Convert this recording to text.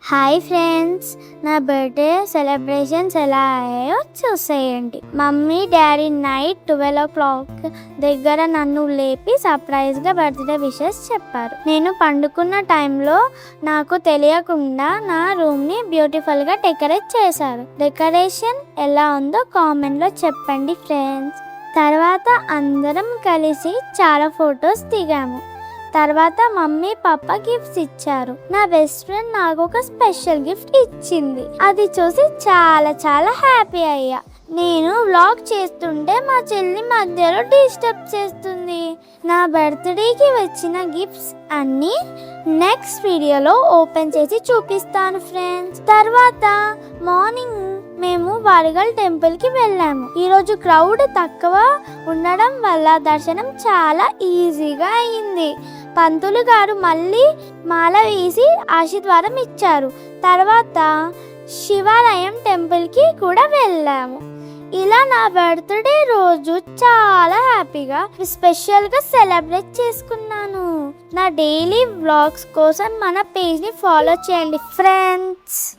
Hi friends, నా birthday celebrations ఎలా అయ్యాయో చూసేయండి. మమ్మీ డాడీ నైట్ 12 o'clock దగ్గర నన్ను లేపి సర్ప్రైజ్గా బర్త్డే విషెస్ చెప్పారు. నేను పండుకున్న టైంలో నాకు తెలియకుండా నా రూమ్ని బ్యూటిఫుల్గా డెకరేట్ చేశారు. డెకరేషన్ ఎలా ఉందో కామెంట్లో చెప్పండి ఫ్రెండ్స్. తర్వాత అందరం కలిసి చాలా ఫొటోస్ దిగాము. తర్వాత మమ్మీ పాప గిఫ్ట్స్ ఇచ్చారు. నా బెస్ట్ ఫ్రెండ్ నాకు ఒక స్పెషల్ గిఫ్ట్ ఇచ్చింది. అది చూసి చాలా చాలా హ్యాపీ అయ్యా. నేను వ్లాగ్ చేస్తుంటే మా చెల్లి మధ్యలో డిస్టర్బ్ చేస్తుంది. నా బర్త్డేకి వచ్చిన గిఫ్ట్స్ అన్నీ నెక్స్ట్ వీడియోలో ఓపెన్ చేసి చూపిస్తాను ఫ్రెండ్స్. తర్వాత మార్నింగ్ మేము వరగల్ టెంపుల్కి వెళ్ళాము. ఈరోజు క్రౌడ్ తక్కువ ఉండడం వల్ల దర్శనం చాలా ఈజీగా అయింది. పంతులు గారు మళ్ళీ మాల వేసి ఆశీర్వాదం ఇచ్చారు. తర్వాత శివాలయం టెంపుల్కి కూడా వెళ్ళాము. ఇలా నా బర్త్డే రోజు చాలా హ్యాపీగా స్పెషల్గా సెలబ్రేట్ చేసుకున్నాను. నా డైలీ వ్లాగ్స్ కోసం మన పేజ్ని ఫాలో చేయండి ఫ్రెండ్స్.